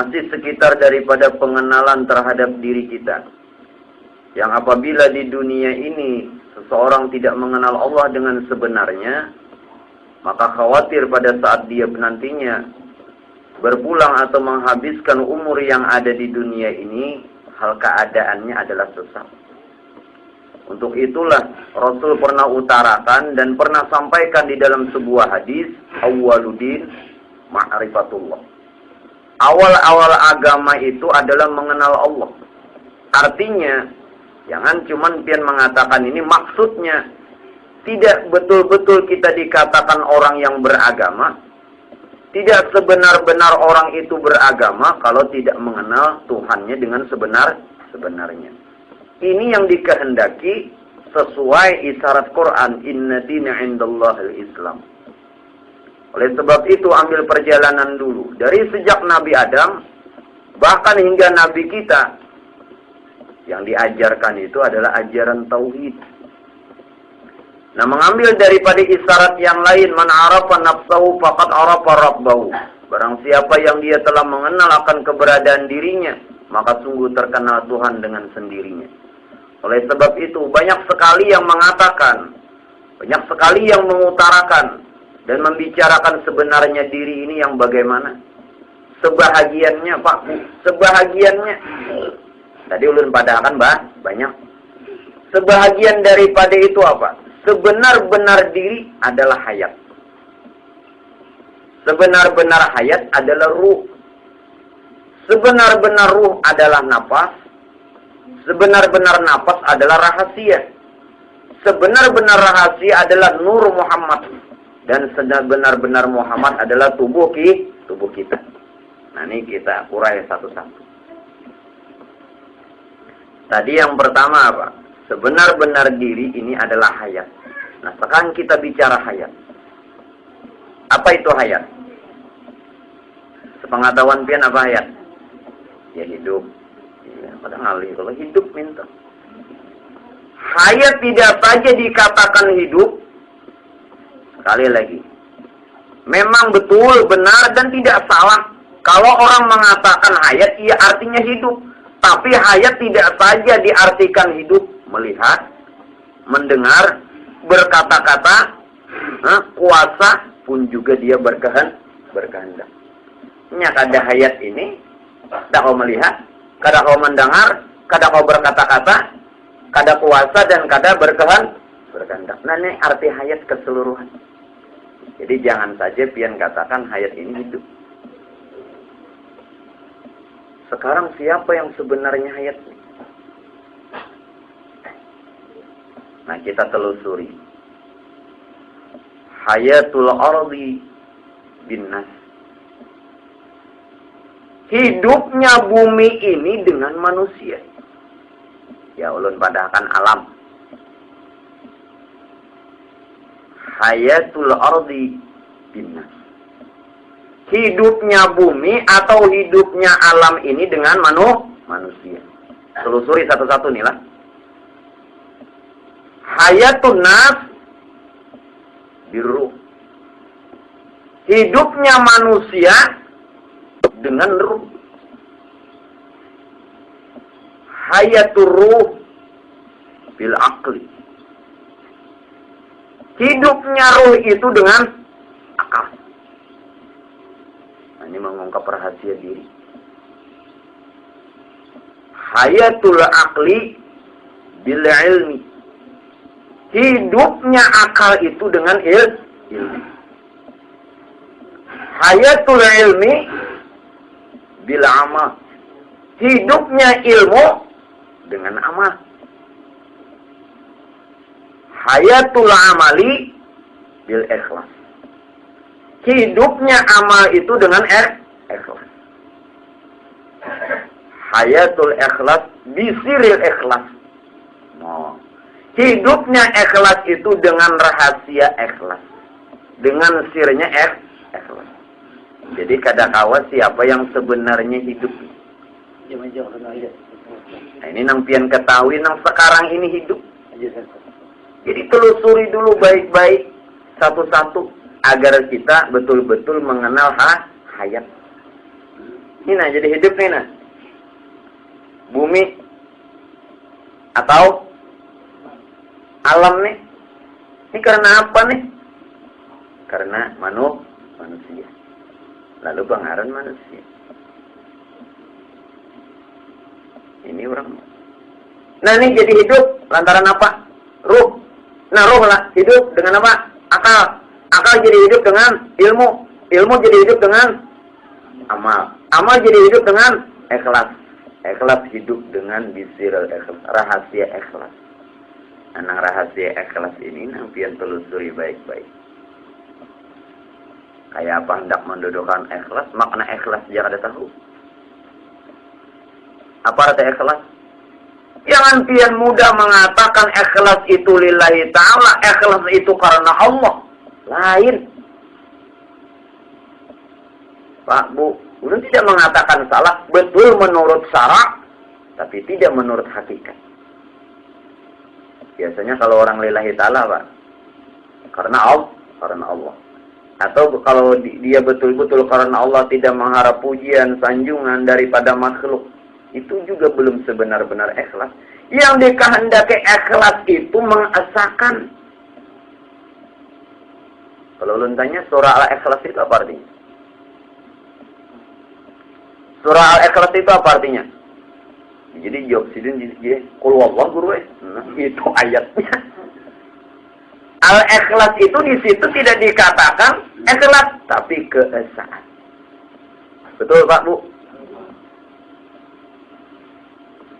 masih sekitar daripada pengenalan terhadap diri kita. Yang apabila di dunia ini seseorang tidak mengenal Allah dengan sebenarnya, maka khawatir pada saat dia nantinya berpulang atau menghabiskan umur yang ada di dunia ini, hal keadaannya adalah sesat. Untuk itulah Rasul pernah utarakan dan pernah sampaikan di dalam sebuah hadis, awwaluddin ma'rifatullah. Awal-awal agama itu adalah mengenal Allah. Artinya, jangan cuman pian mengatakan ini, maksudnya tidak betul-betul kita dikatakan orang yang beragama. Tidak sebenar-benar orang itu beragama kalau tidak mengenal Tuhannya dengan sebenarnya. Ini yang dikehendaki sesuai isyarat Quran, inna dina indallahil Islam. Oleh sebab itu ambil perjalanan dulu. Dari sejak Nabi Adam, bahkan hingga Nabi kita, yang diajarkan itu adalah ajaran tauhid. Nah, mengambil daripada isyarat yang lain, man arafa nafsahu faqad arafa rabbahu. Barang siapa yang dia telah mengenal akan keberadaan dirinya, maka sungguh terkenal Tuhan dengan sendirinya. Oleh sebab itu, banyak sekali yang mengatakan, banyak sekali yang mengutarakan dan membicarakan sebenarnya diri ini yang bagaimana. Sebahagiannya, Pak, sebahagiannya. Tadi ulun padakan, banyak. Sebahagian daripada itu apa? Sebenar-benar diri adalah hayat. Sebenar-benar hayat adalah ruh. Sebenar-benar ruh adalah nafas. Sebenar-benar nafas adalah rahasia. Sebenar-benar rahasia adalah nur Muhammad. Dan sebenar-benar Muhammad adalah tubuh kita. Nah, ini kita urai satu-satu. Tadi yang pertama apa? Sebenar-benar diri ini adalah hayat. Nah, sekarang kita bicara hayat. Apa itu hayat? Sepengetahuan pian apa hayat? Ya hidup. Ya, pada ngalih kalau hidup minta. Hayat tidak saja dikatakan hidup. Sekali lagi. Memang betul, benar dan tidak salah. Kalau orang mengatakan hayat, ia artinya hidup. Tapi hayat tidak saja diartikan hidup. Melihat, mendengar, berkata-kata, kuasa pun juga dia berkehendak. Ini ada hayat ini, kada kau melihat, kada kau mendengar, kada kau berkata-kata, kada kuasa dan kada berkehendak. Nah, ini arti hayat keseluruhan. Jadi jangan saja pian katakan hayat ini hidup. Sekarang siapa yang sebenarnya hayat? Nah, kita telusuri. Hayatul ardi binnas. Hidupnya bumi ini dengan manusia. Ya ulun padakan alam. Hayatul ardi binnas. Hidupnya bumi atau hidupnya alam ini dengan manusia. Telusuri satu-satu nih lah. Hayatun nas biruh. Hidupnya manusia dengan ruh. Hayatur ruh bil akli. Hidupnya ruh itu dengan akal. Nah, ini mengungkap rahasia diri. Hayatul akli bil ilmi. Hidupnya akal itu dengan ilmu. Hayatul ilmi bil amal. Hidupnya ilmu dengan amal. Hayatul amali bil ikhlas. Hidupnya amal itu dengan ikhlas. Hayatul ikhlas bisiril ikhlas. No. Hidupnya ikhlas itu dengan rahasia ikhlas. Dengan sirnya ikhlas. Jadi kadakawa siapa yang sebenarnya hidup. Nah, ini nang pian ketahui nang sekarang ini hidup. Jadi telusuri dulu baik-baik satu-satu agar kita betul-betul mengenal hayat. Ini nah jadi hidup nih nah. Bumi atau alam nih. Ini karena apa nih? Karena manusia. Lalu pengaruh manusia. Ini orang. Nah ini jadi hidup lantaran apa? Ruh. Nah ruh lah hidup dengan apa? Akal. Akal jadi hidup dengan ilmu. Ilmu jadi hidup dengan amal. Amal jadi hidup dengan ikhlas. Ikhlas hidup dengan bisirul ikhlas. Rahasia ikhlas. Anang rahasia ikhlas ini nang pian telusuri baik-baik. Kayak apa hendak mendudukan ikhlas? Makna ikhlas jangan ada tahu. Apa arti ikhlas? Jangan pian mudah mengatakan ikhlas itu lillahi ta'ala. Ikhlas itu karena Allah. Lain. Pak, Bu, ulun tidak mengatakan salah. Betul menurut syarak. Tapi tidak menurut hakikat. Biasanya kalau orang lillahi ta'ala, Pak. Karena Allah. Atau kalau dia betul-betul karena Allah tidak mengharap pujian, sanjungan daripada makhluk. Itu juga belum sebenar-benar ikhlas. Yang dikehendaki ikhlas itu mengesahkan. Kalau ulun tanya surah Al-Ikhlas itu apa artinya? Surah Al-Ikhlas itu apa artinya? Jadi jawab sidin jadi qul wallahu guru. Nah, itu ayatnya. Al-Ikhlas itu di situ tidak dikatakan ikhlas tapi keesaan. Betul Pak Bu?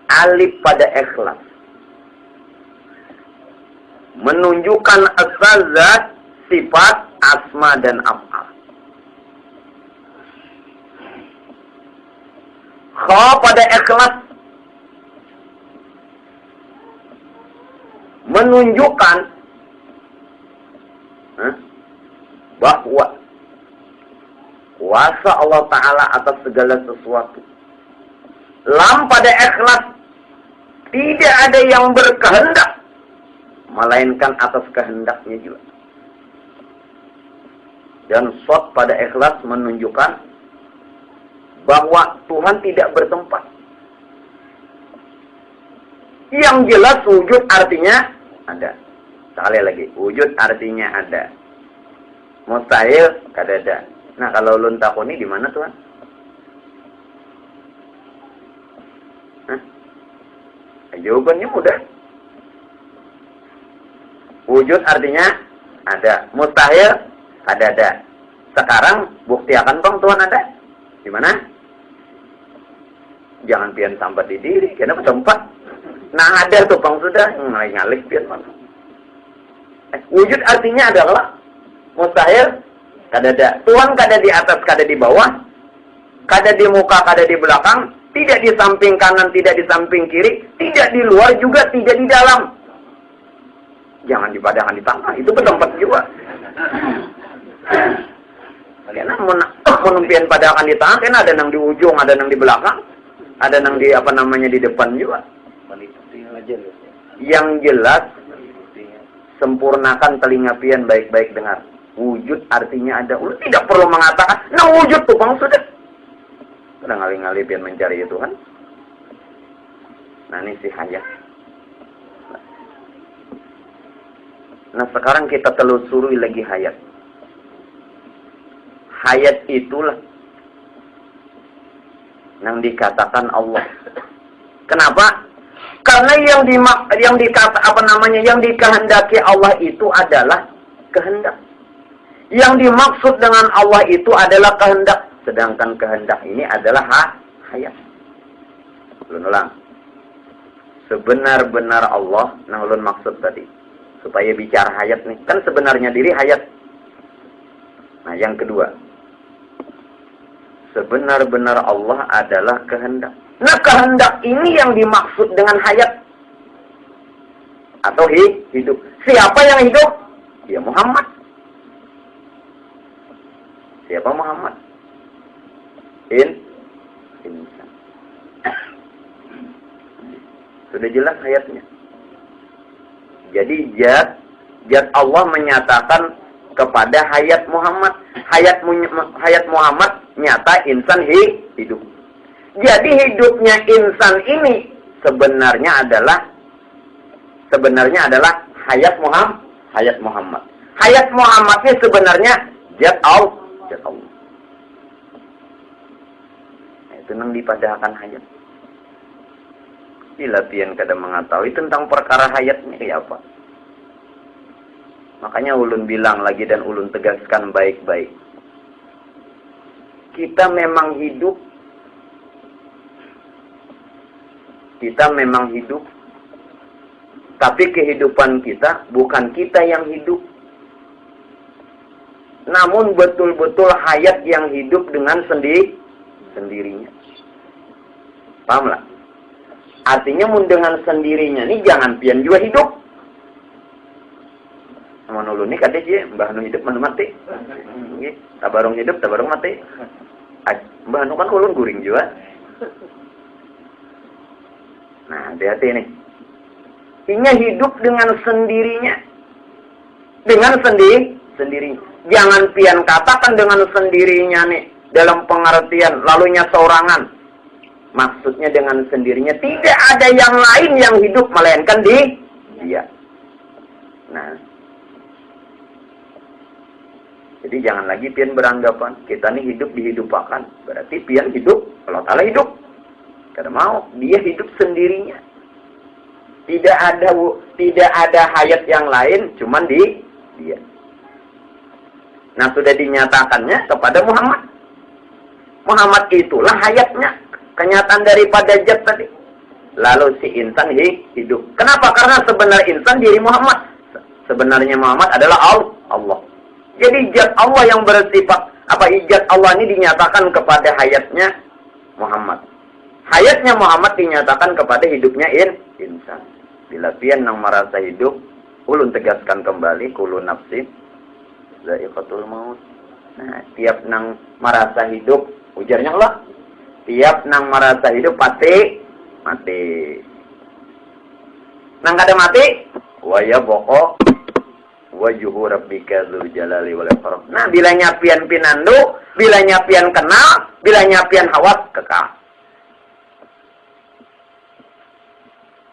Alif pada ikhlas menunjukkan asal zat, sifat, asma dan af'al. Kha pada ikhlas menunjukkan bahwa kuasa Allah Ta'ala atas segala sesuatu. Lam pada ikhlas tidak ada yang berkehendak melainkan atas kehendaknya juga. Dan shad pada ikhlas menunjukkan bahwa Tuhan tidak bertempat. Yang jelas wujud artinya ada. Sekali lagi, wujud artinya ada. Mustahil kadada. Nah, kalau ulun takoni di mana Tuhan? Jawabannya mudah. Wujud artinya ada. Mustahil ada. Sekarang bukti akan Bang Tuhan ada. Di mana? Jangan pian sambat di diri. Kenapa tempat? Nah ada tuh Bang sudah. Ngalik pian mana? Wujud artinya adalah mustahil kadada. Tuhan kada di atas, kada di bawah. Kada di muka, kada di belakang. Tidak di samping kanan, tidak di samping kiri, tidak di luar juga, tidak di dalam. Jangan dipadahkan di tengah, itu bertempat juga. Karena menumpian padahkan di tengah, kan ada yang di ujung, ada yang di belakang, ada yang di apa namanya di depan juga. Yang jelas, sempurnakan telinga pian baik-baik dengar. Wujud artinya ada. Tidak perlu mengatakan, nah wujud tuh Bang sudah. Udah ngali-ngali pian mencari itu kan. Nah ini si hayat. Nah sekarang kita telusuri lagi hayat. Hayat itulah yang dikatakan Allah. Kenapa? Karena yang dikehendaki Allah itu adalah kehendak. Yang dimaksud dengan Allah itu adalah kehendak. Sedangkan kehendak ini adalah hayat. Ulang. Sebenar-benar Allah, nah ulun maksud tadi. Supaya bicara hayat nih. Kan sebenarnya diri hayat. Nah yang kedua. Sebenar-benar Allah adalah kehendak. Nah kehendak ini yang dimaksud dengan hayat. Atau hidup. Siapa yang hidup? Ya Muhammad. Siapa Muhammad? Insan. Sudah jelas hayatnya. Jadi zat Allah menyatakan kepada hayat Muhammad. Hayat Muhammad nyata insan hidup. Jadi hidupnya insan ini sebenarnya adalah hayat Muhammad. Hayat Muhammadnya sebenarnya zat Allah. Itu nang dipadahkan hayat. Bila pian kada mengetahui tentang perkara hayatnya ya apa. Makanya ulun bilang lagi dan ulun tegaskan baik-baik. Kita memang hidup. Tapi kehidupan kita bukan kita yang hidup. Namun betul-betul hayat yang hidup dengan sendirinya. Paham lah? Artinya dengan sendirinya ini jangan pian juga hidup. Sama nulu ni kata je, mbah nu hidup mana mati. Nggih, tabarung hidup, tabarung mati. Mbah nu kan ulun guring juga. Nah, hati-hati nih. Inya hidup dengan sendirinya. Dengan sendirinya. Jangan pian katakan dengan sendirinya nih. Dalam pengertian, lalunya seorangan. Maksudnya dengan sendirinya. Tidak ada yang lain yang hidup, melainkan dia. Nah. Jadi jangan lagi pian beranggapan. Kita nih hidup dihidupakan. Berarti pian hidup, Allah Ta'ala hidup. Kada mau, dia hidup sendirinya. Tidak ada hayat yang lain, cuman dia. Nah, sudah dinyatakannya kepada Muhammad. Muhammad itulah hayatnya, kenyataan daripada zat tadi. Lalu si insan hidup. Kenapa? Karena sebenarnya insan diri Muhammad. Sebenarnya Muhammad adalah Allah. Jadi zat Allah yang bersifat zat Allah ini dinyatakan kepada hayatnya Muhammad. Hayatnya Muhammad dinyatakan kepada hidupnya insan. Bila pian nang merasa hidup, ulun tegaskan kembali kullu nafsin dha'iqatul maut. Nah, tiap nang merasa hidup, ujarnya Allah, tiap nang merasa hidup pasti mati. Nang kada mati, wa yabqa wajhu rabbika dzul jalali wal ikram. Nah, bila nyapian pinandu, bila nyapian kenal, bila nyapian hawas kekal.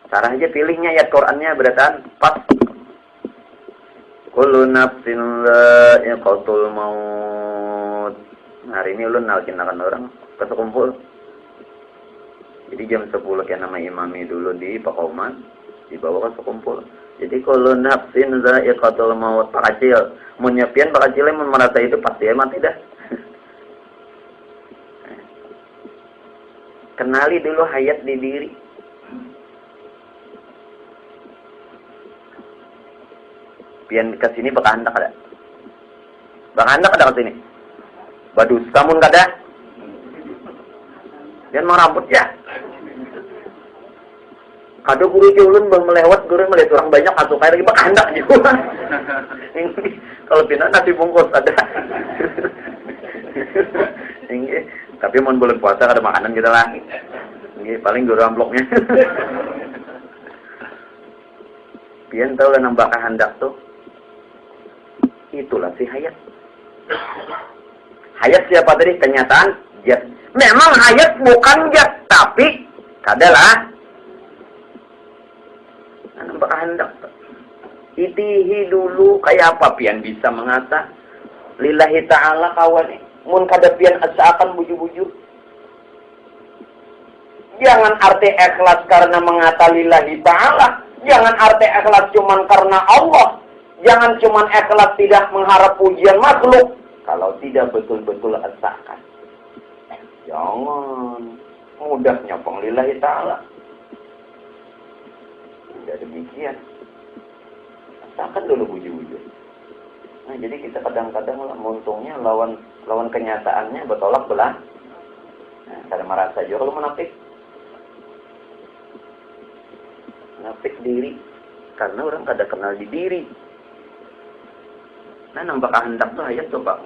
Cara aja pilihnya ayat Qur'annya beratan pas. Kullu nafsin dha'iqatul maut. Hari ini ulun nalkinakan orang kesekumpul. Jadi jam 10 kan nama imami dulu di Pakoman, dibawa ke sekumpul. Jadi kullu nafsin dha'iqatul maut. Pak Kacil, mun nyepian Pak Kacil mun merasa itu pasti mati dah. Kenali dulu hayat di diri. Pian ke sini bakal hendak ada. Bakal hendak ada ke sini. Badus kamun kada. Pian mau rambut ya. Kado guru julun bang melewat guru melihat orang banyak atau kayak lagi bakal hendak juga. Kalau pian nasi bungkus ada. Ini tapi mau bulan puasa ada makanan kita lah. Ini paling guru amplopnya. Pian tahu lah nambah hendak tuh. Itulah si hayat. Hayat siapa tadi? Kenyataan zat. Memang hayat bukan zat, tapi kadalah nampak hendak. Itihi dulu kayak apa pian bisa mengata lillahi ta'ala kawan. Mun kada pian asakan buju-buju. Jangan arti ikhlas karena mengata lillahi ta'ala. Jangan arti ikhlas cuman karena Allah. Jangan cuma ikhlas tidak mengharap pujian makhluk. Kalau tidak betul-betul asakan. Jangan. Mudahnya penglillahi ta'ala. Tidak demikian. Asakan dulu puji-puji. Nah, jadi kita kadang-kadang untungnya lawan kenyataannya bertolak belah. Nah, kada merasa juga kalau menafik. Menafik diri. Karena orang kada kenal di diri. Nah, nambah kehendak tuh ayat coba.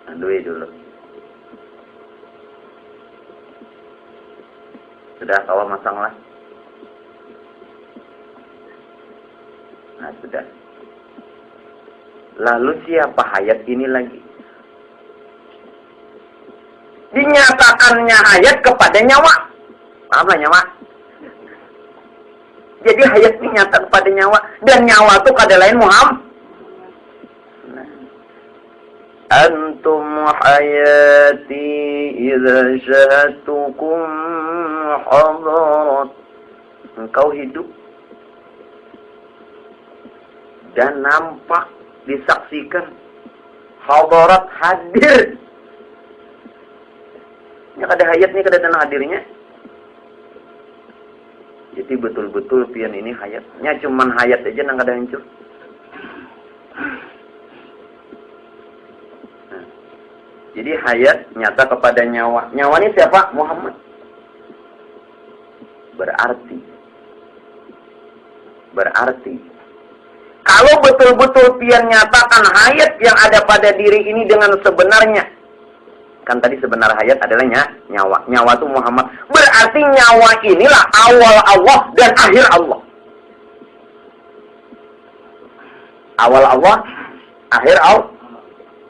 Andui dulu. Sudah kawal masang lah. Nah, sudah. Lalu siapa hayat ini lagi? Dinyatakannya hayat kepada nyawa. Paham lah nyawa? Jadi hayat dinyata kepada nyawa. Dan nyawa itu kada lain Muhammad. Antum hayati idza syahatukum hadarat. Engkau hidup dan nampak, disaksikan, hadarat, hadir. Ini kada hayat nih, kada tanah hadirnya. Jadi betul-betul pian ini hayatnya cuman hayat aja nang kada hancur. Nah, jadi hayat nyata kepada nyawa. Nyawa ini siapa? Muhammad. Berarti kalau betul-betul pian nyatakan hayat yang ada pada diri ini dengan sebenarnya, kan tadi sebenar hayat adalah nyawa. Nyawa itu Muhammad. Berarti nyawa inilah awal Allah dan akhir Allah. Awal Allah, akhir Allah.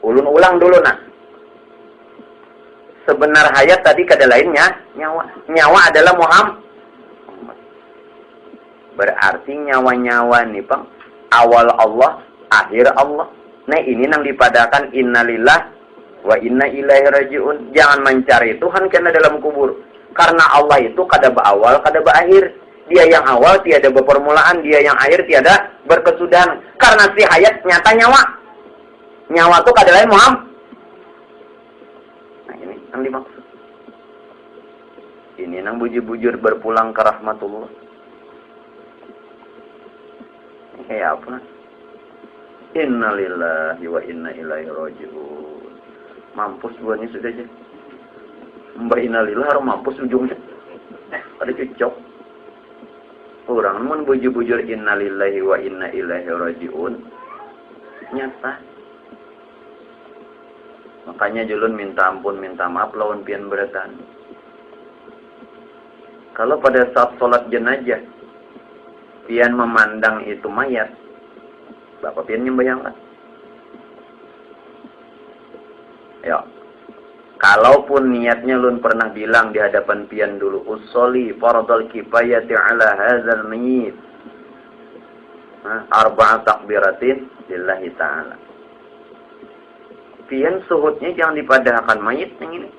Ulun ulang dulu nak. Sebenar hayat tadi kada lainnya nyawa. Nyawa adalah Muhammad. Berarti nyawa-nyawa nih Bang, awal Allah, akhir Allah. Nah ini nang dipadakan innalillah wa inna ilaihi raji'un. Jangan mencari Tuhan karena dalam kubur. Karena Allah itu kada berawal, kada berakhir. Dia yang awal tiada berpermulaan, dia yang akhir tiada berkesudahan. Karena si hayat nyata nyawa. Nyawa itu kada lain Muhammad. Nah ini yang dimaksud. Ini nang bujur-bujur berpulang ke rahmatullah. Kayak apa? Innalillahi wa inna ilaihi raji'un. Mampus buahnya sudah aja. Mbak innalillah harus mampus ujungnya. Ada cocok. Orang mun bujur-bujur innalillahi wa inna ilaihi raji'un. Nyata. Makanya julun minta ampun, minta maaf lawan pian beratan. Kalau pada saat sholat jenazah pian memandang itu mayat, Bapak pian membayangkan. Ya, kalaupun niatnya lun pernah bilang di hadapan pian dulu, usolli fardal kifayati ala hadzal mayyit. Arba'a takbiratin lillahi ta'ala. Pian suhudnya jangan dipadahkan mayit yang ini.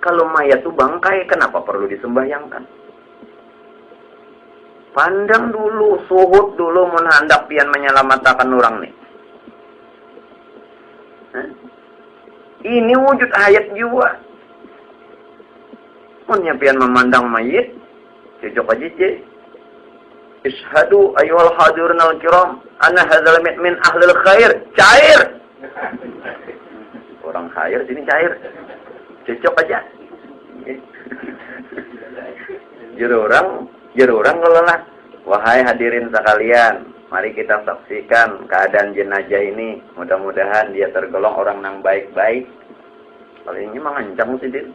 Kalau mayat itu bangkai, kenapa perlu disembahyangkan? Pandang dulu, suhud dulu menghendak pian menyelamatkan orang nih. Ini wujud hayat jiwa. Punya pian memandang mayit, cocok aja cik. Ishadu ayyuhal hadirun al-kiram, ana hadzal min ahlil khair. Cair. Orang khair sini cair. Cocok aja. Juru orang kalau lah. Wahai hadirin sekalian, mari kita saksikan keadaan jenazah ini. Mudah-mudahan dia tergolong orang yang baik-baik. Kalau ini mengancam sih dia.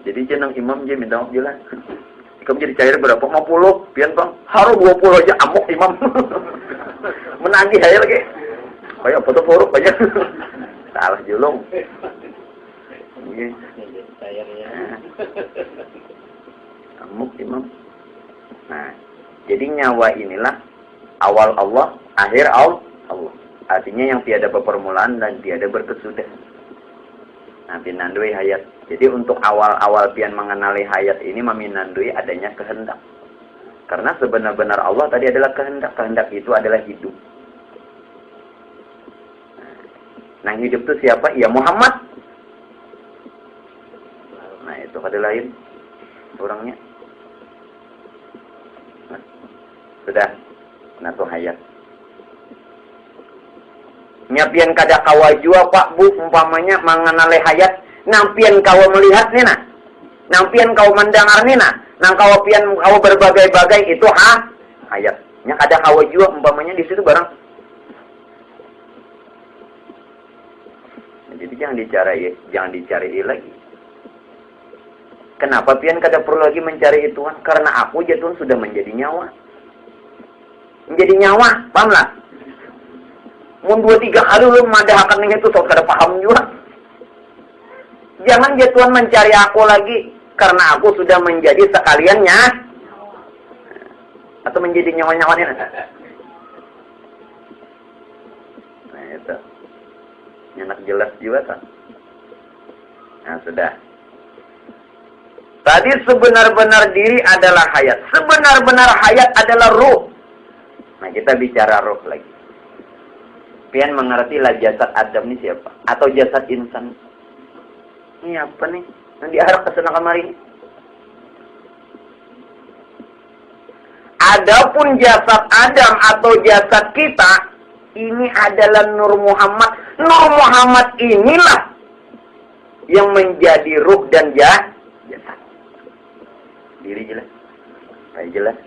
Jadi jenang imam dia minta maaf jelas. Kamu jadi cair berapa? 50? Pian bang? Harus 20 aja amuk imam. Menagih aja lagi. Kayak foto foruk aja. Salah julung. Cairnya. Amuk imam. Nah, jadi nyawa inilah awal Allah, akhir Allah. Artinya yang tiada berpermulaan dan tiada berkesudahan. Nah, pinandui hayat. Jadi untuk awal-awal pian mengenali hayat ini meminandui adanya kehendak. Karena sebenar-benar Allah tadi adalah kehendak. Kehendak itu adalah hidup. Nah, hidup itu siapa? Ya Muhammad. Nah, itu ada lain orangnya. Sudah, natu hayat. Nyapian kada kawa jua Pak Bu umpamanya mengenali hayat, nampian kawa melihat nina, nampian kawa mendengar nina, nang kawa pian kawa berbagai-bagai itu hayat. Nya kada kawa jua umpamanya di situ barang. Jadi jangan dicari lagi. Kenapa pian kada perlu lagi mencari ituan? Karena aku jatuh sudah menjadi nyawa. Menjadi nyawa, paham lah? Mun 2-3 kali lu madahkan yang itu, so kada paham juga. Jangan ya Tuhan mencari aku lagi, karena aku sudah menjadi sekaliannya. Atau menjadi nyawa-nyawanya. Nah itu. Enak jelas juga kan. Nah sudah. Tadi sebenar-benar diri adalah hayat. Sebenar-benar hayat adalah ruh. Nah kita bicara ruh lagi. Pian mengerti lah jasad Adam ini siapa? Atau jasad insan? Ini apa nih? Yang diarah ke sana kemari ini? Adapun jasad Adam atau jasad kita, ini adalah Nur Muhammad. Nur Muhammad inilah yang menjadi ruh dan jasad. Diri jelas. Saya jelas.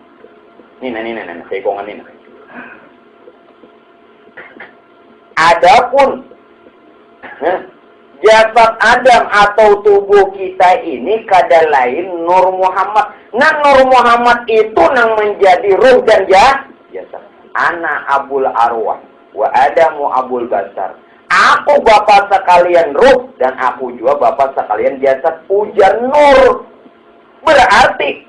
Ini, saya kongan ini. Adapun jasad Adam atau tubuh kita ini kada lain Nur Muhammad. Nah Nur Muhammad itu yang menjadi ruh dan jasad. Ana abul arwah wa Adamu abul basar. Aku bapak sekalian ruh dan aku juga bapak sekalian jasad. Ujar Nur. Berarti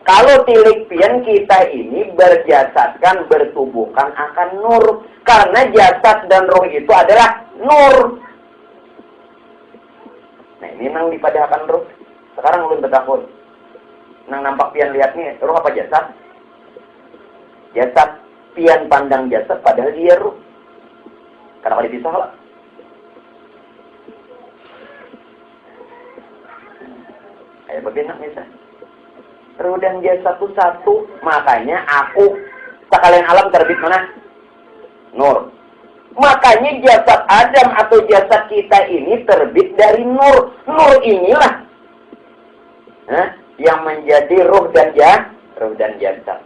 kalau tilik pian kita ini berjasadkan, bertubuhkan akan nur. Karena jasad dan roh itu adalah nur. Nah ini nang dipadahkan roh. Sekarang ulun bertakun. Nang nampak pian lihat nih, roh apa jasad? Jasad. Pian pandang jasad padahal dia roh. Kenapa dipisah lah? Kayak begini misalnya. Ruh dan jasad itu satu, makanya aku sekalian alam terbit mana? Nur. Makanya jasad Adam atau jasad kita ini terbit dari nur. Nur inilah yang menjadi ruh dan jasad.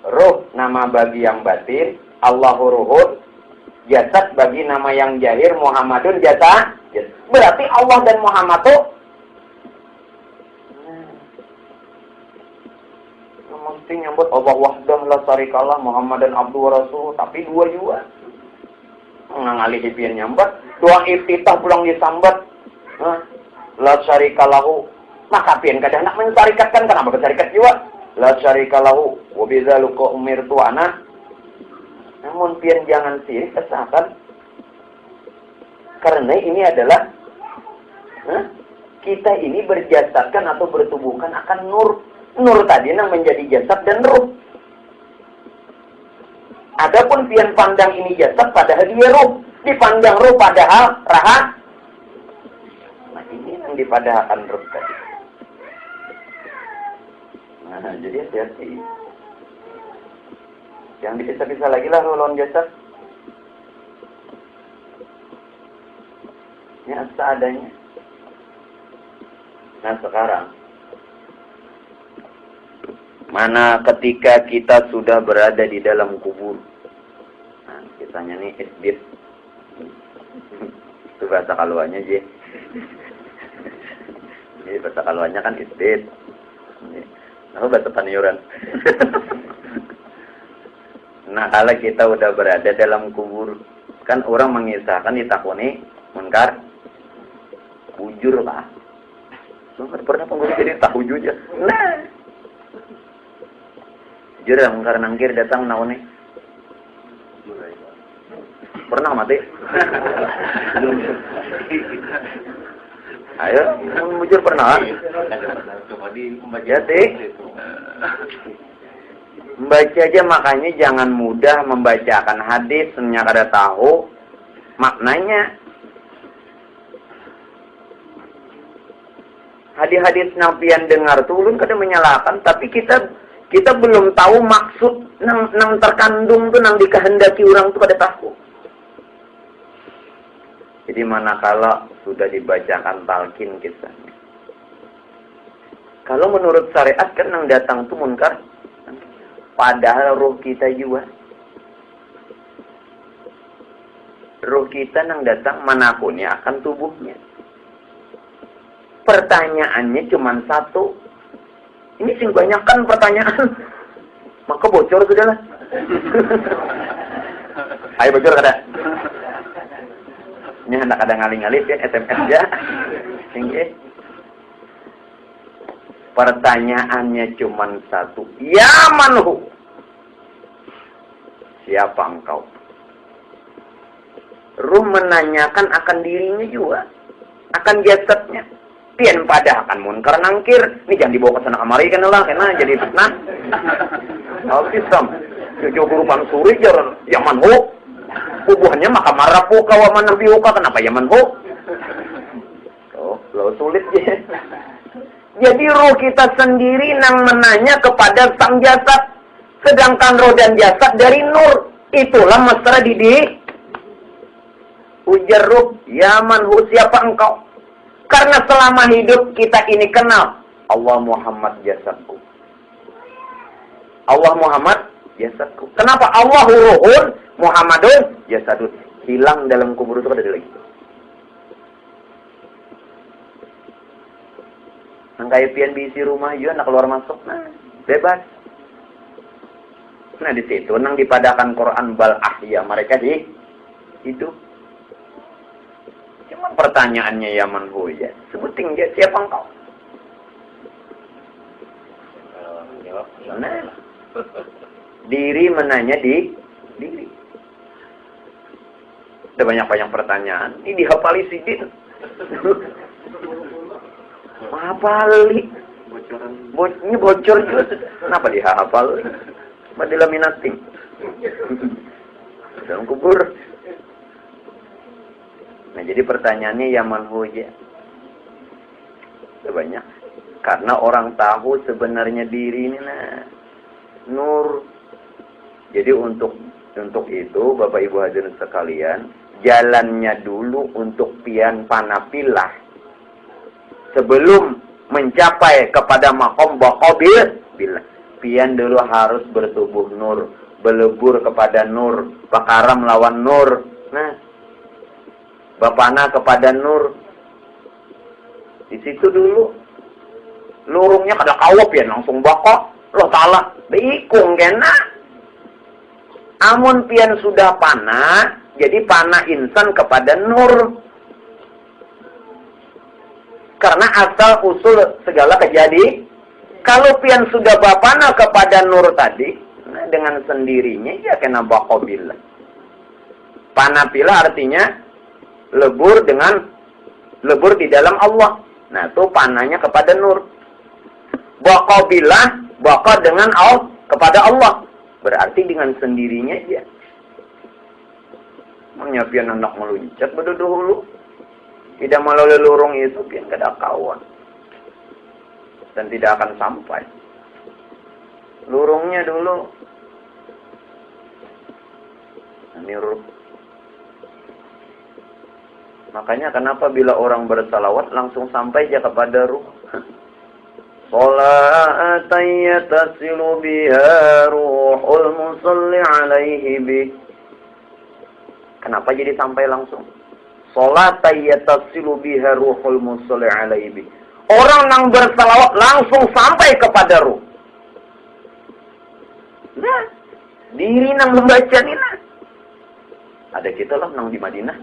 Ruh nama bagi yang batin, Allahu ruhun. Jasad bagi nama yang jahir, Muhammadun jasad. Berarti Allah dan Muhammad itu mesti nyambut Allah wahdah la syarikalah Muhammad dan Abdul Rasul, tapi dua juga ngalih pian nyambat doa iftitah pulang disambat la syarikalahu, maka pian kadang nak mensyarikatkan, kenapa bersyarikat juga la syarikalahu wa bidzalika umirtu ana. Namun pian jangan sirik asalkan karena ini adalah kita ini berjasadkan atau bertubuhkan akan nur. Nur tadi yang menjadi jasad dan ruh. Adapun pian pandang ini jasad padahal dia ruh. Dipandang ruh padahal raha. Nah ini yang dipadahkan ruh tadi. Nah jadi hati-hati. Yang dipisah-pisah lagi lah ruh lawan jasad. Ini seadanya. Nah sekarang mana ketika kita sudah berada di dalam kubur. Nah, kisahnya nih isbit. Itu bahasa kaluannya je. Jadi bahasa kaluannya kan isbit. Nah, bahasa paniuran. Nah, kalau kita udah berada dalam kubur, kan orang mengisahkan ditakuni munkar bujur lah. Munkar pernah pengguna jadi tahu juga. Nah, jujur yang karena nangkir datang naone. Pernah mati? Ayo, jujur pernah? Jadi, membaca aja makanya jangan mudah membacakan hadis hanya kada tahu maknanya. Hadis-hadis nabian dengar tuh ulun kada menyalahkan, tapi kita belum tahu maksud nang terkandung tuh nang dikehendaki orang tuh kada tahu. Jadi manakala sudah dibacakan talqin kisahnya. Kalau menurut syariat kan nang datang tuh munkar. Padahal ruh kita juga. Ruh kita nang datang manapunnya akan tubuhnya. Pertanyaannya cuma satu. Ini sing banyak kan pertanyaan. Maka bocor sudahlah. Ayo bocor kada. Nya hendak ada ngali-ngali pian SMS ya. Tinggi. Pertanyaannya cuma satu. Ya manhu. Siapa engkau? Ruh menanyakan akan dirinya juga. Akan jasadnya. Pian pada akan munkar nangkir. Ini jangan dibawa ke sana kamari kan lah. Karena jadi fitnah. Al-Islam. Cucu kurupan suri jar yaman hu. Kubuhannya maka marapu kawaman nabi huka. Kenapa yaman hu? Oh, lo sulit ya. Jadi roh kita sendiri yang menanya kepada sang jasad. Sedangkan roh dan jasad dari nur. Itulah mesra didik. Ujar ruh, yaman hu, siapa engkau? Karena selama hidup kita ini kenal. Allah Muhammad jasadku. Allah Muhammad jasadku. Kenapa Allah ruhun, Muhammadun jasadun. Hilang dalam kubur itu ada lagi. Angkai pian bisi rumah juga nak keluar masuk. Nah, bebas. Nah di situ nang dipadakan Quran bal ahya mereka di hidup. Cuma pertanyaannya ya manhu ya. Sebutin dia siapa engkau? Nah, diri menanya di diri. Ada banyak-banyak pertanyaan. Ini dihafali sidin. Hafali. Ini bocor juga. Kenapa dihafali? Madilah minating. Dalam kubur. Nah, jadi pertanyaannya ya manhu ya. Ada banyak. Karena orang tahu sebenarnya diri ini nah nur. Jadi untuk itu Bapak Ibu hadirin sekalian, jalannya dulu untuk pian panapilah sebelum mencapai kepada maqam baqabil billah. Pian dulu harus bertubuh nur, belebur kepada nur, pakaram lawan nur. Nah, bapana kepada nur. Di situ dulu lurungnya kada kawop ya langsung bakok. Loh salah, beikung kena. Amun pian sudah panah, jadi panah insan kepada nur. Karena asal usul segala kejadian. Kalau pian sudah bapana kepada nur tadi, nah dengan sendirinya ya kena baqabillah. Panapila artinya lebur di dalam Allah. Nah, itu panahnya kepada nur. Baqabillah, baqa dengan Allah kepada Allah. Berarti dengan sendirinya aja. Makanya pian hendak meluncat berdahulu. Tidak melalui lorong itu pian kada kawan. Dan tidak akan sampai. Lurungnya dulu. Ini ruh. Makanya kenapa bila orang bersalawat langsung sampai aja kepada ruh. Salatan yatasilu biha ruhul musalli alaihi bih. Kenapa jadi sampai langsung? Salatan yatasilu biha ruhul musalli alaihi bih. Orang yang bersalawat langsung sampai kepada ruh. Nah, diri nang membaca ini nah. Ada kita lah nang di Madinah.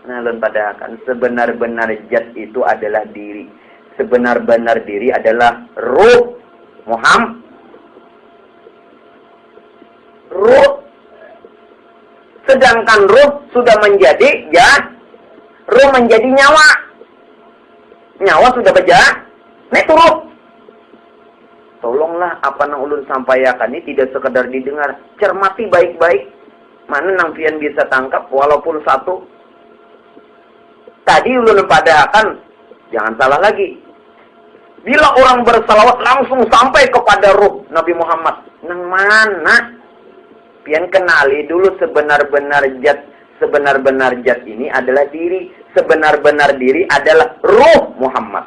Nah, len pada akan sebenar-benar zat itu adalah diri. Sebenar-benar diri adalah ruh Muhammad. Ruh. Sedangkan ruh sudah menjadi zat. Ruh menjadi nyawa. Nyawa sudah berjalan, naik turun. Tolonglah apa nang ulun sampaikan ini tidak sekedar didengar, cermati baik-baik. Mana nang pian bisa tangkap walaupun satu. Tadi ulun padakan, jangan salah lagi. Bila orang bersalawat langsung sampai kepada ruh Nabi Muhammad, nang mana? Pian kenali dulu sebenar-benar zat. Sebenar-benar zat ini adalah diri. Sebenar-benar diri adalah ruh Muhammad.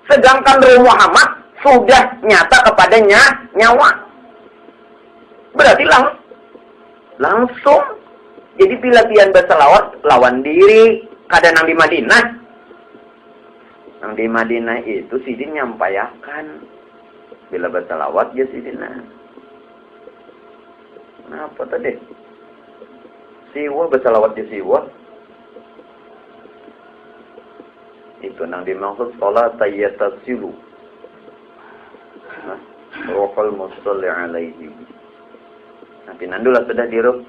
Sedangkan ruh Muhammad sudah nyata kepadanya nyawa. Berarti langsung. Jadi bila pian berselawat lawan diri. Kada nang di Madinah. Nang di Madinah itu sidin nyampayakan. Bila berselawat ya sidin. Kenapa tadi? Siwa bersalawat di siwa. itu nang dimaksud salat yatasilu. Ruhul musalli alaihi. Nanti nandulah sudah di ruh.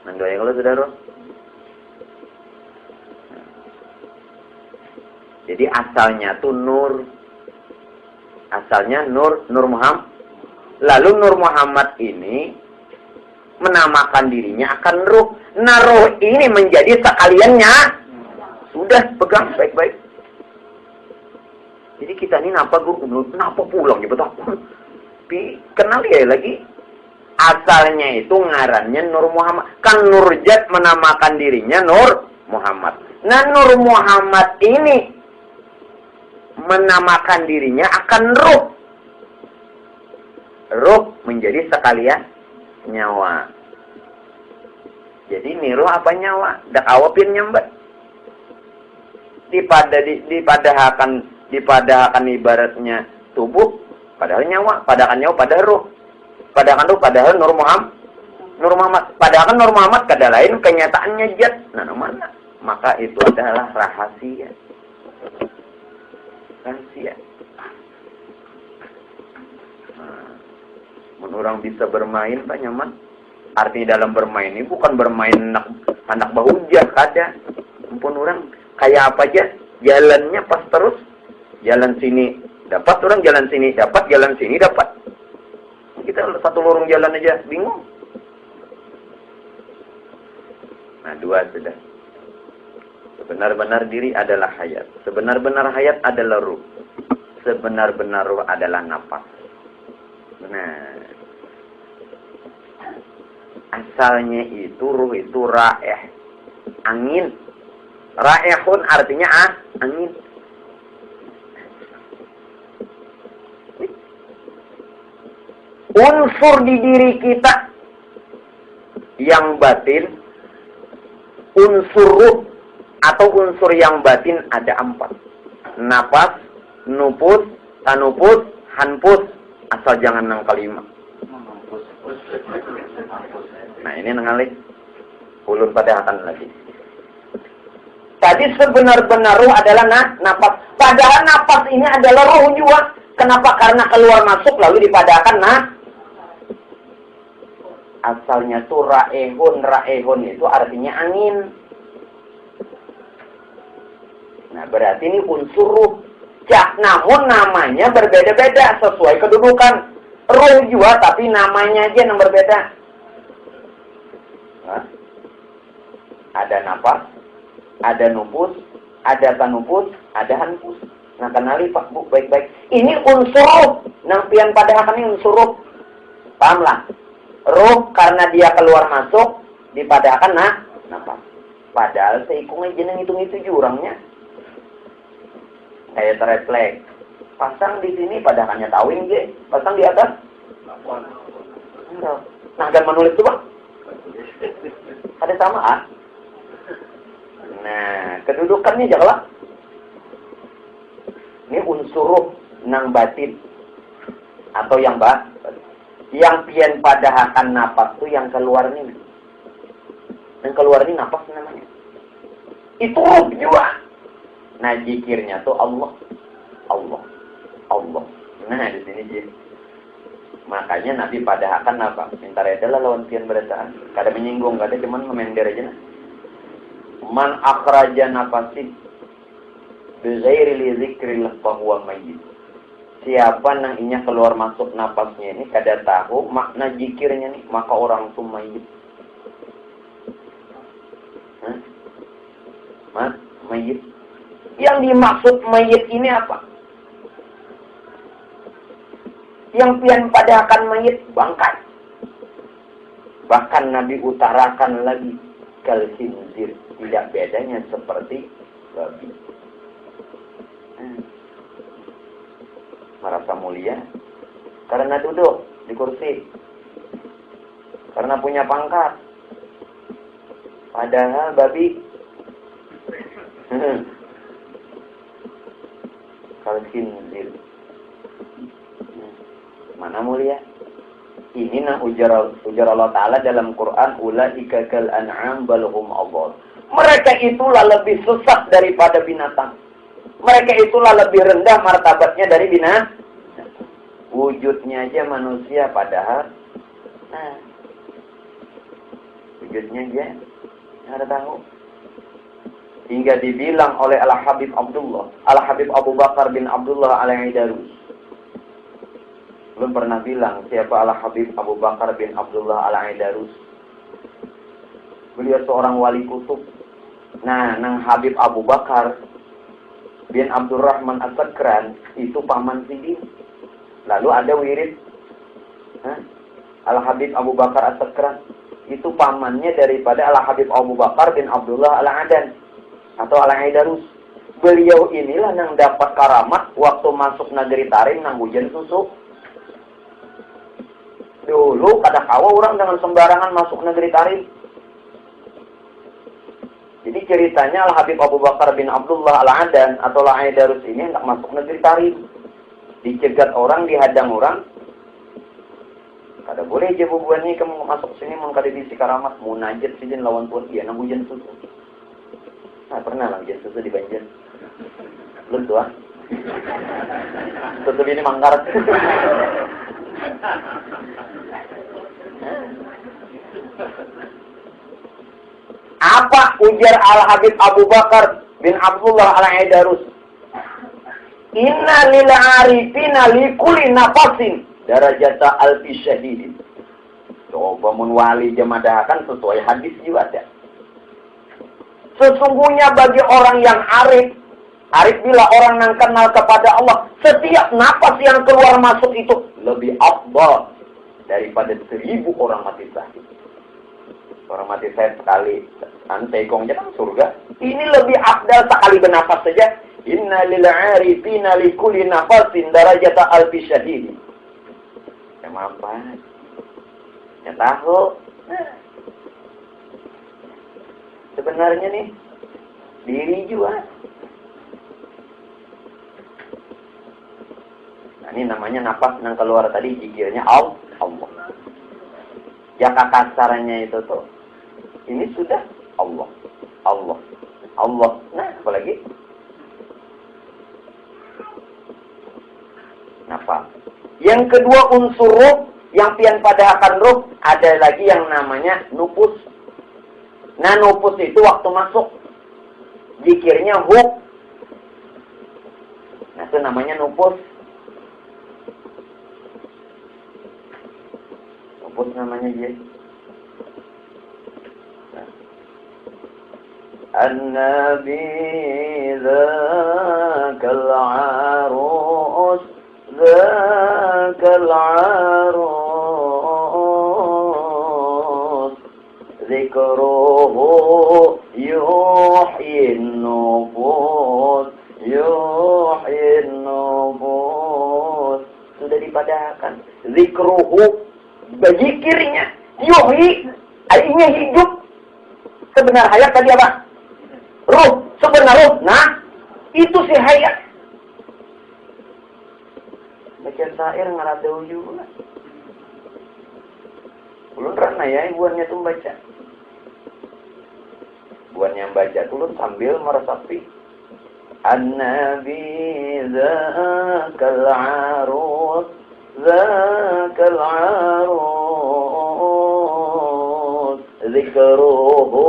Nandu ya kalau sudah ruh. Jadi asalnya tuh nur. Asalnya Nur Muhammad. Lalu Nur Muhammad ini menamakan dirinya akan ruh. Nah ruh ini menjadi sekaliannya. Sudah pegang baik-baik. Jadi kita ini napa pulang ya betul. Kenal ya lagi. Asalnya itu ngarannya Nur Muhammad. Kan Nurjat menamakan dirinya Nur Muhammad. Nah Nur Muhammad ini menamakan dirinya akan ruh. Ruh menjadi sekalian nyawa. Jadi ini ruh apa nyawa? Dak awapin nyambat. Dipadahakan ibaratnya tubuh, padahal nyawa, padahal nyawa, padahal ruh. Padahal ruh, padahal Nur Muhammad. Padahal Nur Muhammad kada lain kenyataannya zat. Nah, mana? Maka itu adalah rahasia. Rahasia. Orang bisa bermain Pak nyaman. Artinya dalam bermain ini bukan bermain anak bahujah kada. Ampun orang kayak apa aja jalannya pas terus. Jalan sini dapat orang, jalan sini dapat, jalan sini dapat. Kita satu lorong jalan aja bingung. Nah, dua sudah. Sebenar-benar diri adalah hayat. Sebenar-benar hayat adalah ruh. Sebenar-benar ruh adalah nafas. Nah, asalnya itu ruh itu ra'eh, angin. Ra'ehun artinya angin. Unsur di diri kita yang batin, unsur ruh atau unsur yang batin ada 4. Napas, nupus, tanupus, hanpus. Asal jangan nang kelima. Nah ini nengalih. Ulun pada akan lagi. Tadi sebenar-benar ruh adalah napas. Padahal napas ini adalah ruh juga. Kenapa? Karena keluar masuk lalu dipadahkan asalnya tuh ra'ehun itu artinya angin. Nah berarti ini unsur ruh. Namun namanya berbeda-beda sesuai kedudukan. Ruh juga tapi namanya aja yang berbeda. Nah, ada napas, ada nupus, ada tanupus, ada hanpus. Nah kenali Pak Bu baik-baik. Ini unsur ruh. Nang pian padahal ini unsur ruh. Pahamlah. Ruh karena dia keluar masuk dipadahkan napas. Padahal seikungnya jeneng hitung-itu jurangnya. Kayak terefleks. Pasang di sini padahalnya tawing je. Pasang di atas. Nah dan menulis itu Pak. Ada sama Nah kedudukannya janganlah. Ini unsur ruh nang batin atau yang yang pian padahakan napas tuh yang keluar nih. Yang keluar ini napas namanya. Itu ruh juga. Nah zikirnya tuh Allah. Nah di sini sih. Makanya Nabi padahakan apa? Minta reda lah lawan pian berataan. Kada menyinggung, kada cuman memender aja. Man akhraja nafasi bighairi li dzikrillah fa huwa mayyit. Siapa nang inya keluar masuk napasnya ini kada tahu makna zikirnya nih, maka orang itu mayyit. Mayyit. Yang dimaksud mayyit ini apa? Yang pian padahakan mayyit bangkai. Bahkan Nabi utarakan lagi kal khinzir, tidak bedanya seperti babi. Merasa mulia karena duduk di kursi, karena punya pangkat. Padahal babi kal khinzir. Mana mulia? Ini ujar Allah Ta'ala dalam Quran, ulaika kal an'am bal hum adall. Mereka itulah lebih sesat daripada binatang. Mereka itulah lebih rendah martabatnya dari binatang. Wujudnya aja manusia padahal. Nah, wujudnya aja nggak tahu. Hingga dibilang oleh Al-Habib Abu Bakar bin Abdullah Al-Aidarus. Belum pernah bilang siapa Al-Habib Abu Bakar bin Abdullah Al-Aidarus. Beliau seorang wali kutub. Nah, nang Habib Abu Bakar bin Abdurrahman As-Sakran itu paman Sidin. Lalu ada wirid Al-Habib Abu Bakar As-Sakran. Itu pamannya daripada Al-Habib Abu Bakar bin Abdullah Al-Adan atau Al-Aidarus. Beliau inilah yang dapat karamat waktu masuk negeri Tarim nang hujan susu. Dulu kada kawa orang dengan sembarangan masuk negeri Tarim. Jadi ceritanya Al-Habib Abu Bakar bin Abdullah Al-Adan atau Al-Aidarus ini hendak masuk negeri Tarim. Dicegat orang, dihadang orang. Kada boleh je bubuan ni kamu masuk sini mun kada diisi karamat, munajat sidin lawan pun dia nang hujan susu. Nah, pernah lah hujan susu di Banjar. Belum tuh ah. Tutup ini manggar. Apa ujar Al-Habib Abu Bakar bin Abdullah Al-Aidarus? Inna lil arifina li kulli nafasin darajata alfi syahidin. Coba mun wali jamadahakan sesuai hadis juga ada. Sesungguhnya bagi orang yang arif bila orang yang kenal kepada Allah, setiap napas yang keluar masuk itu lebih afdal daripada 1000 orang mati syahid. Orang mati syahid sekali tekongnya kan surga. Ini lebih afdal sekali bernapas saja. Inna lil arifina li kulli nafasin darajata alfi syahid. Ya mampan. Ya tahu. Sebenarnya nih diri juga. Nah, ini namanya napas yang keluar tadi zikirnya Allah. Ya kasarnya itu tuh. Ini sudah Allah. Nah, apalagi? Nafas. Yang kedua unsur ruh, yang pian pada akan ruh, ada lagi yang namanya nufus. Nah, nufus itu waktu masuk. Zikirnya huk. Nah, itu namanya nufus. Nufus namanya dia. An-Nabi dzakal arus dzakal arus zikruhu yuhyin nufus sudah dipadahkan zikruhu berzikirnya yuhyi artinya hidup sebenar hayat tadi apa? Ruh, sebenar ruh. Nah, itu si hayat. Baca syair ngaradau juga. Ulun pernah ya, ibuannya tuh baca. Ibuannya baca tulun sambil meresapi. An-Nabi dzakal arus zikruhu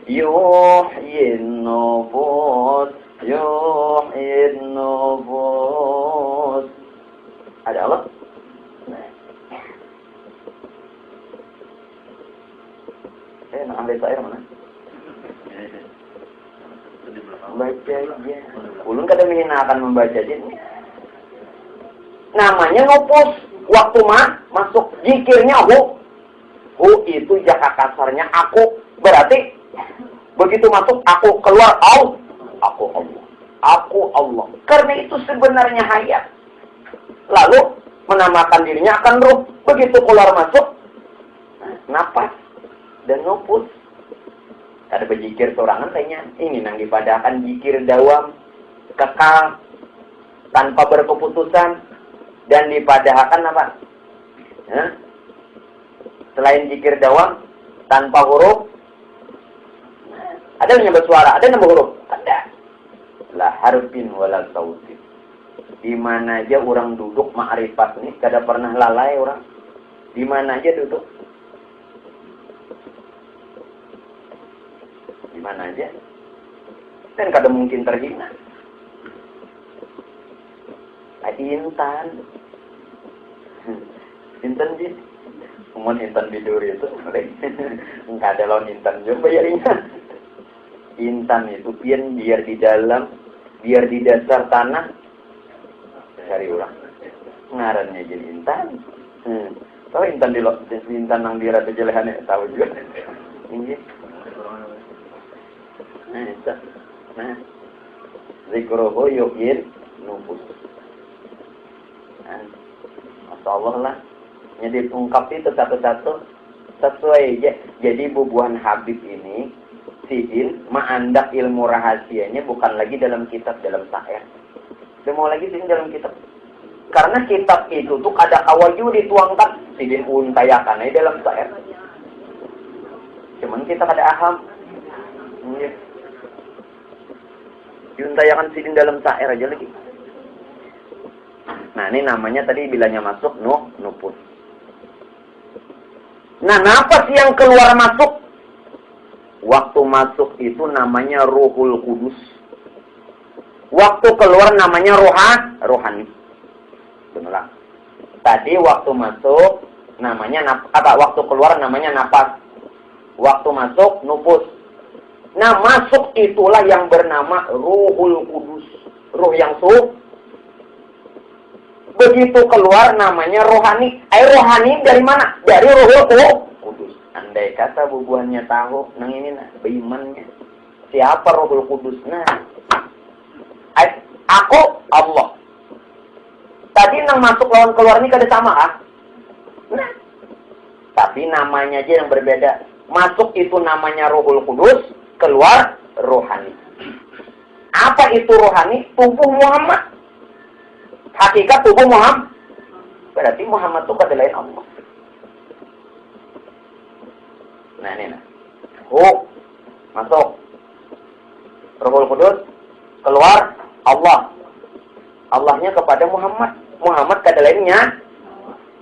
yuhyin nufus ada Allah? Nah, ahli syair mana? Baca aja. Ulun kadang menghinakan membaca aja. Namanya nufus. Waktu masuk zikirnya hu. Hu itu jaka kasarnya aku. Berarti begitu masuk aku, keluar Allah. Aku Allah. Karena itu sebenarnya hayat. Lalu menamakan dirinya akan ruh. Begitu keluar masuk napas dan nufus. Ada berzikir sorangan tanya. Ini nang dipadahkan zikir dawam, kekal, tanpa berkeputusan, dan dipadahkan apa? Selain zikir dawam, tanpa huruf, Ada yang bersuara, ada yang berhuruf. Ada. La harfin wala sautin. Di mana aja orang duduk ma'rifat nih, kada pernah lalai orang. Di mana aja duduk. Di mana aja. Dan kada mungkin terhina. Intan. Intan sih. Umum intan bidur itu. Enggak ada lawan intan juga bayarnya. Intan itu biar di dalam, biar di dasar tanah. Cari orang. Ngarannya jadi intan. Tahu intan di intan nang di rata jelehannya tahu juga. Ini. Nah, zikruhu yuhyin nufus. Masya Allah lah. Jadi ungkap itu satu-satu sesuai aja. Jadi bubuhan Habib ini Sidin ma'andak ilmu rahasianya bukan lagi dalam kitab, dalam syair. Semua lagi Sidin dalam kitab. Karena kitab itu tuh ada kawaju dituangkan Sidin untayakan aja dalam syair. Cuman kita ada aham. Diuntayakan Sidin dalam syair aja lagi. Nah, ini namanya tadi bilanya masuk nupus. Nah, napas yang keluar masuk. Waktu masuk itu namanya Ruhul Kudus. Waktu keluar namanya rohani. Benar. Tadi waktu masuk namanya waktu keluar namanya napas. Waktu masuk nupus. Nah, masuk itulah yang bernama Ruhul Kudus. Ruh yang suci. Begitu keluar namanya rohani. Rohani dari mana? Dari Ruhul Kudus. Andai kata bubuhannya tahu, nang ini nah, beimannya. Siapa Ruhul Kudus? Nah, aku Allah. Tadi nang masuk lawan keluar ini kada sama ah? Nah, tapi namanya aja yang berbeda. Masuk itu namanya Ruhul Kudus, keluar rohani. Apa itu rohani? Tubuh Muhammad. Hakikat tubuh Muhammad. Berarti Muhammad itu kada lain Allah. Nah ini nah. Masuk. Ruhul Kudus. Keluar Allah. Allahnya kepada Muhammad. Muhammad kada lainnya.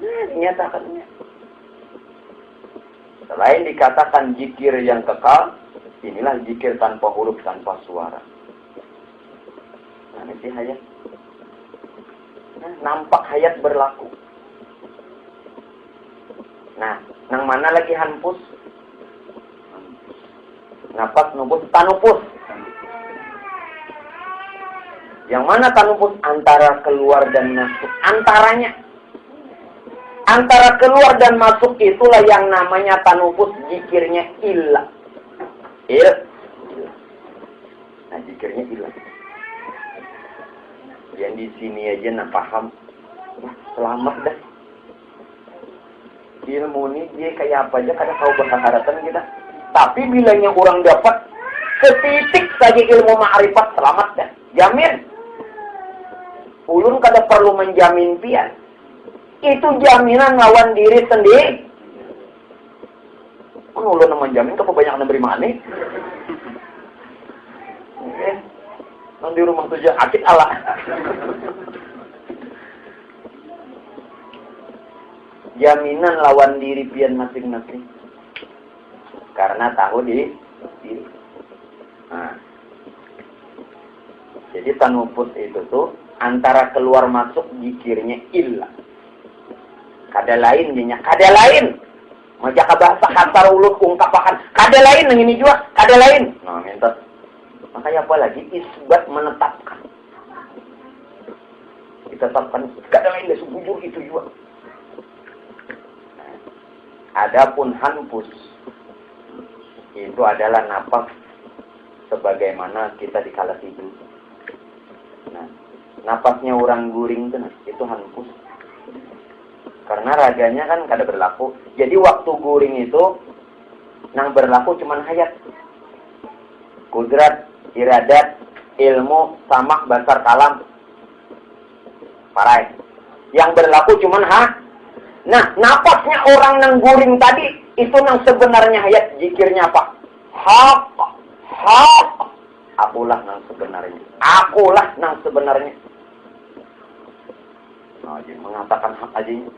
Nah, dinyatakannya. Selain dikatakan zikir yang kekal, inilah zikir tanpa huruf, tanpa suara. Nah ini sih hayat. Nampak hayat berlaku. Nah, nang mana lagi hanpus? Napas, nupus, tanupus. Yang mana tanupus? Antara keluar dan masuk. Antaranya. Antara keluar dan masuk itulah yang namanya tanupus. Zikirnya ilah. Nah, zikirnya ilah. Yang di sini aja nak paham. Selamat dah. Ilmu ini dia kayak apa aja kadang tahu berharatan kita. Tapi bilanya orang dapat setitik saja ilmu ma'rifat, selamat dah. Jamin. Ulun kada perlu menjamin pian. Itu jaminan lawan diri sendiri. Ulun menjamin kebanyakan beri mana? Di rumah tujuh akid Allah. Jaminan lawan diri pian masing-masing. Karena tahu diri. Nah. Jadi tanupus itu tuh antara keluar masuk zikirnya ilah. Kada lain dinya, kada lain. Majaka bahasa kasar ulut ungkapakan, kada lain nang ini juga, kada lain. Nah, minta. Makanya apa lagi? Isbat menetapkan. Kita tetapkan kada lain dari sebujur itu juga. Nah, adapun hanpus itu adalah napas sebagaimana kita dikala tidur. Nah, napasnya orang guring itu hanpus. Karena raganya kan kada berlaku. Jadi waktu guring itu nang berlaku cuman hayat. Kudrat, iradat, ilmu, samak, basar, kalam. Parai. Yang berlaku cuman Nah, napasnya orang nang guring tadi itu nang sebenarnya hayat zikirnya apa? Hak, hak. Akulah nang sebenarnya. Akulah nang sebenarnya. Nah, dia mengatakan hak aja ini.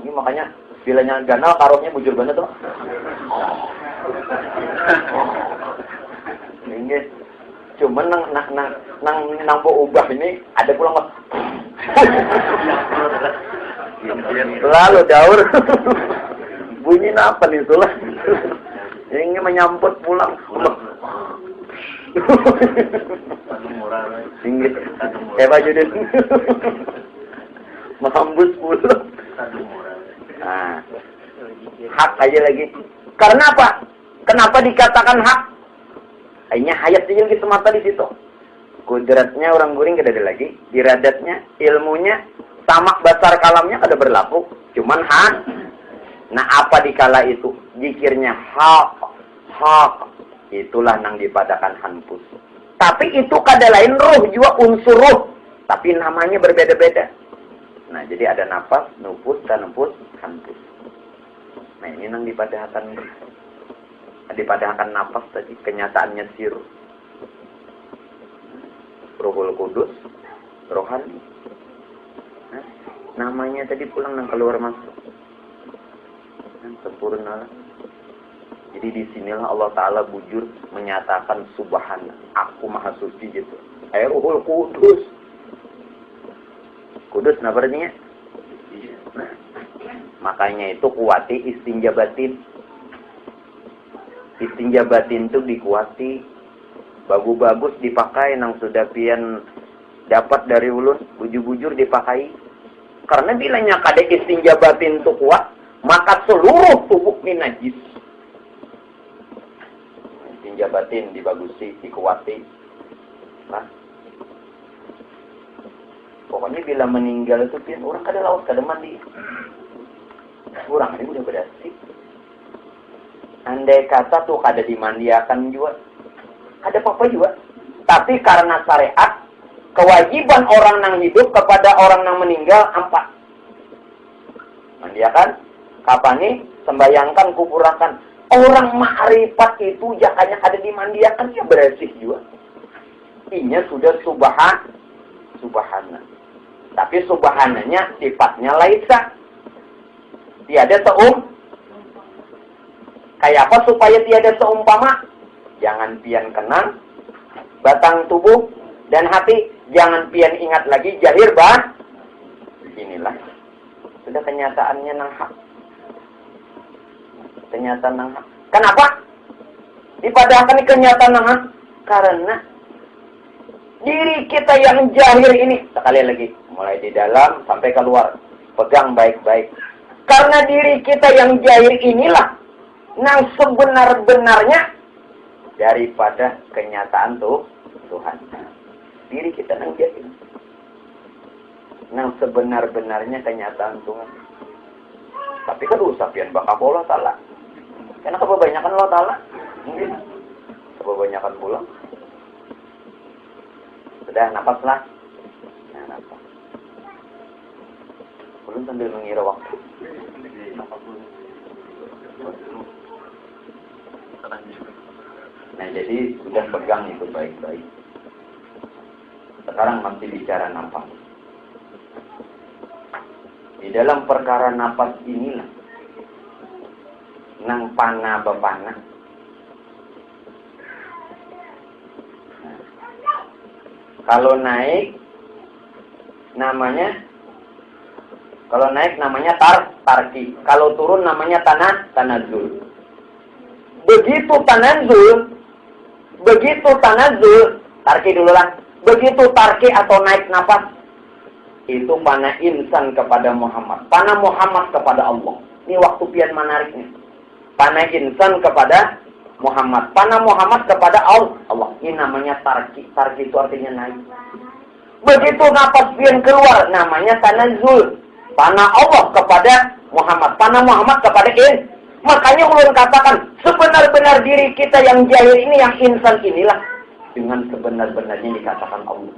Ini makanya bilanya ganal karunya bujur banget tuh. Ini cuman nang ubah ini ada pulang mas. Lalu daur. Bunyi apa nih itulah? Ini menyambut pulang. Singgit. Pak Judin. Menghembus pulang. Nah, hak aja lagi. Karena apa? Kenapa dikatakan hak? Akhirnya hayat saja gitu mata di situ. Kudratnya orang guring tidak ada lagi. Iradatnya, ilmunya, tamak basar kalamnya ada berlaku. Cuman hak. Nah apa dikala itu? Zikirnya hak. Itulah nang dipadakan hanpus. Tapi itu kada lain ruh juga unsur ruh. Tapi namanya berbeda-beda. Nah jadi ada nafas, nufus, tanufus, hanpus. Nah ini nang dipadakan nafas tadi. Kenyataannya siruh. Ruhul Kudus, rohani. Nah, namanya tadi pulang nang keluar masuk. Sempurna. Jadi disinilah Allah Ta'ala bujur menyatakan subhana. Aku maha suci gitu. Ruhul Kudus. Kudus apa artinya? Nah, makanya itu kuati istinja batin. Istinja batin itu dikuati. Bagus-bagus dipakai nang sudah pian dapat dari ulun. Bujur-bujur dipakai. Karena bilanya kada istinja batin itu kuat, maka seluruh tubuh ini najis. Istinja batin dibagusi, dikuati. Nah, pokoknya bila meninggal itu pian orang kada laut, kada mandi. Orang ini udah bersih. Andai kata tuh kada dimandiakan juga, ada apa-apa juga. Tapi karena syariat, kewajiban orang nang hidup kepada orang nang meninggal 4. Mandiakan, kapani, sembayangkan, kuburakan. Orang ma'rifat itu jakanya ada dimandiakan, ya bersih juga. Inya sudah subhana. Tapi subhananya sifatnya laisa. Tiada kayak apa supaya tiada seumpama? Jangan pian kenang batang tubuh dan hati. Jangan pian ingat lagi jahir inilah. Sudah kenyataannya nang hak. Kenyataan nang hak. Kenapa? Dipadahkan kenyataan nang hak. Karena diri kita yang jahir ini. Sekali lagi. Mulai di dalam sampai keluar. Pegang baik-baik. Karena diri kita yang jahir inilah. Nang sebenar-benarnya. Daripada kenyataan Tuhan. Diri kita nang jahir. Nang sebenar-benarnya kenyataan Tuhan. Tapi kan usah pian bakal Allah Ta'ala. Karena kebanyakan Allah Ta'ala. Mungkin. Kebanyakan pulang. Sudah, nafas lah. Nah, nafas. Belum sambil mengira waktu. Nah, jadi sudah pegang itu baik-baik. Sekarang masih bicara nafas. Di dalam perkara nafas inilah nang pana bepana. Nah, kalau naik namanya tarki. Kalau turun namanya tanazul. Begitu tanazul, tarki dulu lah. Begitu tarki atau naik nafas, itu pana insan kepada Muhammad. Pana Muhammad kepada Allah. Ini waktu pian menariknya. Pana insan kepada Muhammad. Pana Muhammad kepada Allah. Ini namanya tarki. Tarki itu artinya naik. Begitu nafas pian keluar, namanya tanazul. Pana Allah kepada Muhammad. Pana Muhammad kepada Makanya ulun katakan, sebenar-benar diri kita yang jahil ini, yang insan inilah. Dengan sebenar-benarnya dikatakan Allah.